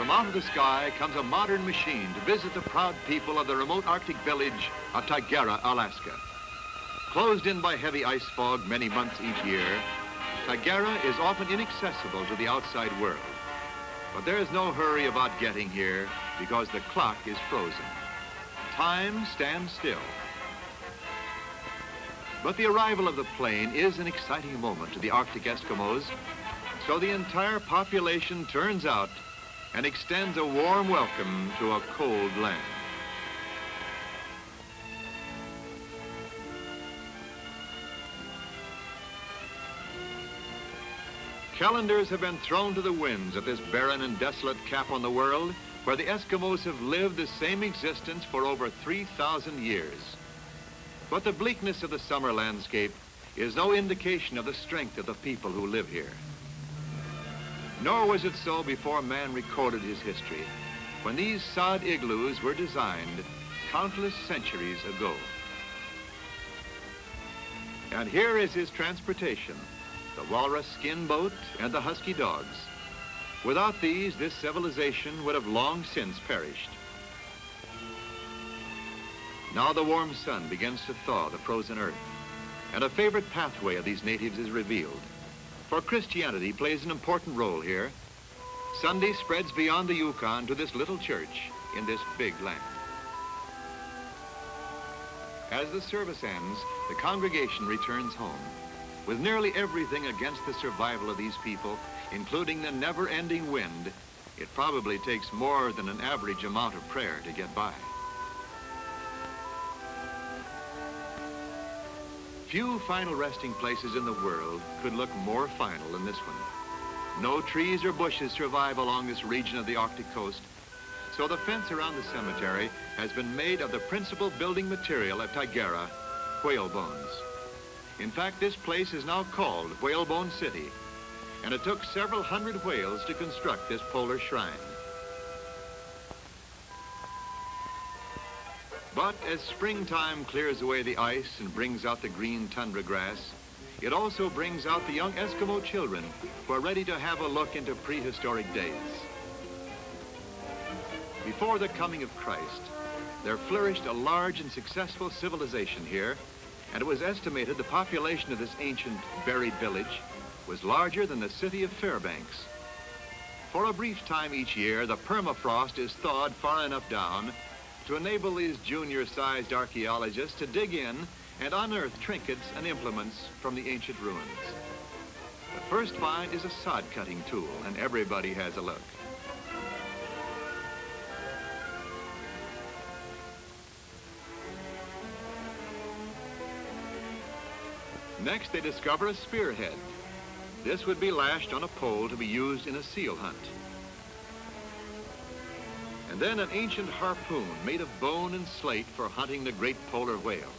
From out of the sky comes a modern machine to visit the proud people of the remote Arctic village of Tigara, Alaska. Closed in by heavy ice fog many months each year, Tigara is often inaccessible to the outside world. But there is no hurry about getting here because the clock is frozen. Time stands still. But the arrival of the plane is an exciting moment to the Arctic Eskimos, so the entire population turns out and extends a warm welcome to a cold land. Calendars have been thrown to the winds at this barren and desolate cap on the world, where the Eskimos have lived the same existence for over 3,000 years. But the bleakness of the summer landscape is no indication of the strength of the people who live here. Nor was it so before man recorded his history, when these sod igloos were designed countless centuries ago. And here is his transportation, the walrus skin boat and the husky dogs. Without these, this civilization would have long since perished. Now the warm sun begins to thaw the frozen earth, and a favorite pathway of these natives is revealed. For Christianity plays an important role here. Sunday spreads beyond the Yukon to this little church in this big land. As the service ends, the congregation returns home, with nearly everything against the survival of these people, including the never-ending wind. It probably takes more than an average amount of prayer to get by. Few final resting places in the world could look more final than this one. No trees or bushes survive along this region of the Arctic coast, so the fence around the cemetery has been made of the principal building material at Tigara, whale bones. In fact, this place is now called Whalebone City, and it took several hundred whales to construct this polar shrine. But as springtime clears away the ice and brings out the green tundra grass, it also brings out the young Eskimo children who are ready to have a look into prehistoric days. Before the coming of Christ, there flourished a large and successful civilization here, and it was estimated the population of this ancient buried village was larger than the city of Fairbanks. For a brief time each year, the permafrost is thawed far enough down to enable these junior-sized archaeologists to dig in and unearth trinkets and implements from the ancient ruins. The first find is a sod-cutting tool, and everybody has a look. Next, they discover a spearhead. This would be lashed on a pole to be used in a seal hunt. And then an ancient harpoon made of bone and slate for hunting the great polar whale.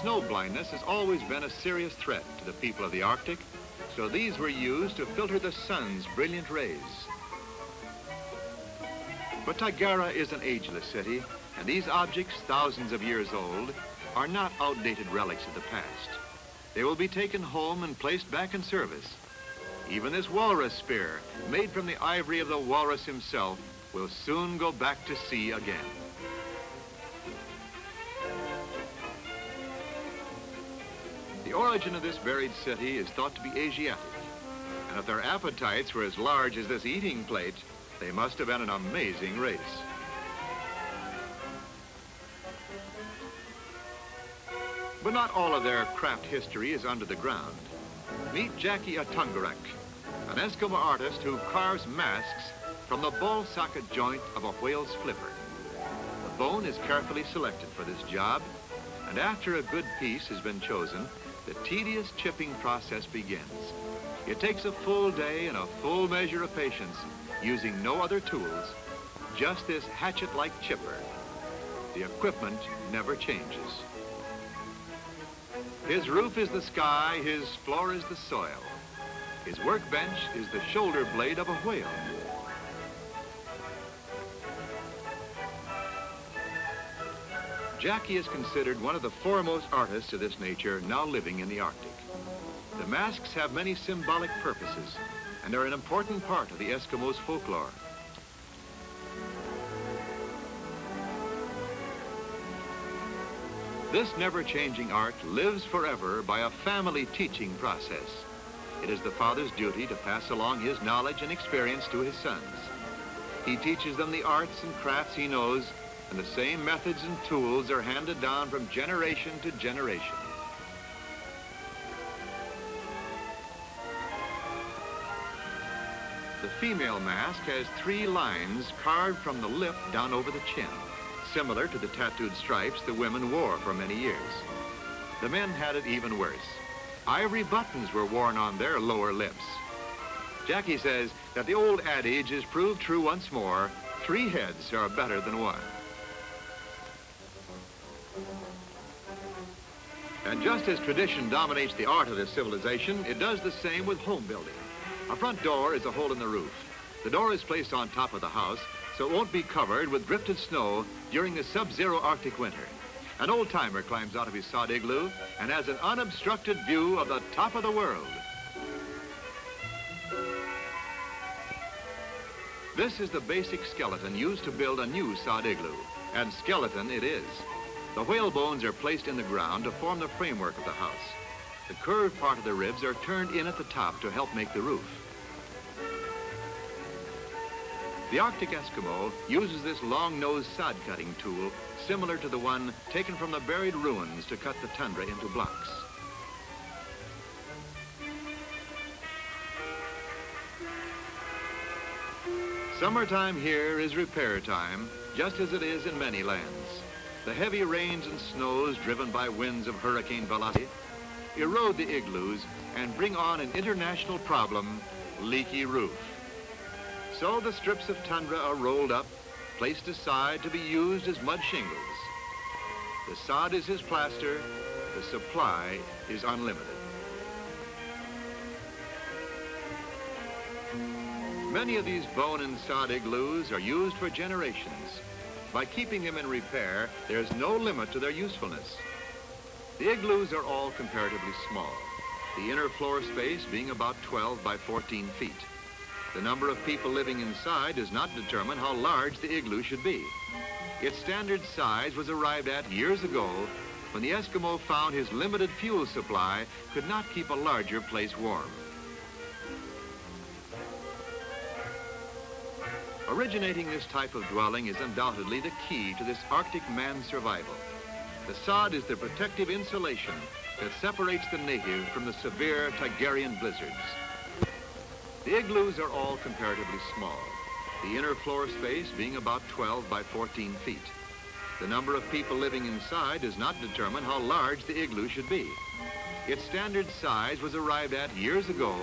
Snow blindness has always been a serious threat to the people of the Arctic, so these were used to filter the sun's brilliant rays. But Tigara is an ageless city, and these objects, thousands of years old, are not outdated relics of the past. They will be taken home and placed back in service. Even this walrus spear, made from the ivory of the walrus himself, will soon go back to sea again. The origin of this buried city is thought to be Asiatic, and if their appetites were as large as this eating plate, they must have been an amazing race. But not all of their craft history is under the ground. Meet Jackie Atungarak, an Eskimo artist who carves masks from the ball socket joint of a whale's flipper. The bone is carefully selected for this job, and after a good piece has been chosen, the tedious chipping process begins. It takes a full day and a full measure of patience, using no other tools, just this hatchet-like chipper. The equipment never changes. His roof is the sky, his floor is the soil. His workbench is the shoulder blade of a whale. Jackie is considered one of the foremost artists of this nature now living in the Arctic. The masks have many symbolic purposes, and are an important part of the Eskimos' folklore. This never-changing art lives forever by a family teaching process. It is the father's duty to pass along his knowledge and experience to his sons. He teaches them the arts and crafts he knows, and the same methods and tools are handed down from generation to generation. The female mask has 3 lines carved from the lip down over the chin, similar to the tattooed stripes the women wore for many years. The men had it even worse. Ivory buttons were worn on their lower lips. Jackie says that the old adage is proved true once more: 3 heads are better than 1. And just as tradition dominates the art of this civilization, it does the same with home building. A front door is a hole in the roof. The door is placed on top of the house so it won't be covered with drifted snow during the sub-zero Arctic winter. An old-timer climbs out of his sod igloo and has an unobstructed view of the top of the world. This is the basic skeleton used to build a new sod igloo, and skeleton it is. The whale bones are placed in the ground to form the framework of the house. The curved part of the ribs are turned in at the top to help make the roof. The Arctic Eskimo uses this long-nosed sod-cutting tool similar to the one taken from the buried ruins to cut the tundra into blocks. Summertime here is repair time, just as it is in many lands. The heavy rains and snows driven by winds of hurricane velocity erode the igloos and bring on an international problem: leaky roof. So the strips of tundra are rolled up, placed aside to be used as mud shingles. The sod is his plaster, the supply is unlimited. Many of these bone and sod igloos are used for generations. By keeping them in repair, there's no limit to their usefulness. The igloos are all comparatively small, the inner floor space being about 12 by 14 feet. The number of people living inside does not determine how large the igloo should be. Its standard size was arrived at years ago when the Eskimo found his limited fuel supply could not keep a larger place warm. Originating this type of dwelling is undoubtedly the key to this Arctic man's survival. The sod is the protective insulation that separates the native from the severe Tigarian blizzards. The igloos are all comparatively small, the inner floor space being about 12 by 14 feet. The number of people living inside does not determine how large the igloo should be. Its standard size was arrived at years ago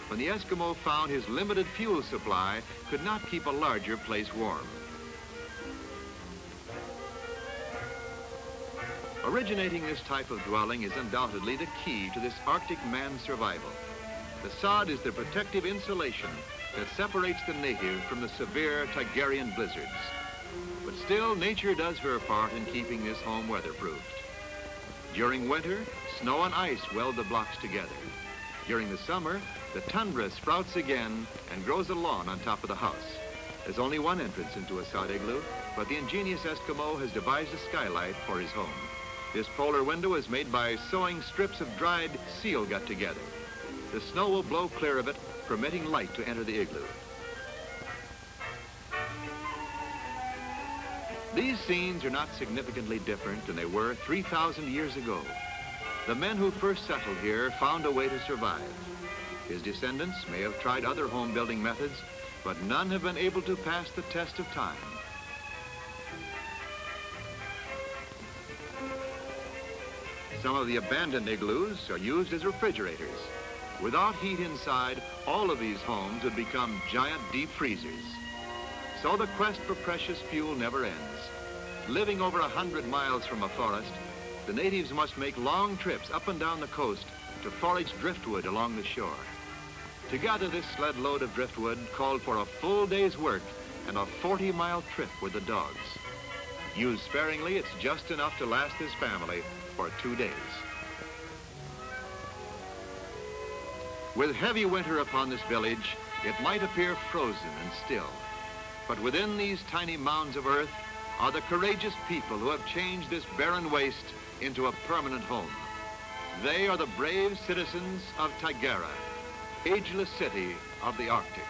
when the Eskimo found his limited fuel supply could not keep a larger place warm. Originating this type of dwelling is undoubtedly the key to this Arctic man's survival. The sod is the protective insulation that separates the native from the severe Tigarian blizzards. But still, nature does her part in keeping this home weatherproofed. During winter, snow and ice weld the blocks together. During the summer, the tundra sprouts again and grows a lawn on top of the house. There's only one entrance into a sod igloo, but the ingenious Eskimo has devised a skylight for his home. This polar window is made by sewing strips of dried seal gut together. The snow will blow clear of it, permitting light to enter the igloo. These scenes are not significantly different than they were 3,000 years ago. The men who first settled here found a way to survive. His descendants may have tried other home building methods, but none have been able to pass the test of time. Some of the abandoned igloos are used as refrigerators. Without heat inside, all of these homes would become giant deep freezers. So the quest for precious fuel never ends. Living over 100 miles from a forest, the natives must make long trips up and down the coast to forage driftwood along the shore. To gather this sled load of driftwood called for a full day's work and a 40-mile trip with the dogs. Used sparingly, it's just enough to last this family for 2 days. With heavy winter upon this village, It might appear frozen and still, but within these tiny mounds of earth are the courageous people who have changed this barren waste into a permanent home. They are the brave citizens of Tigara, ageless city of the Arctic.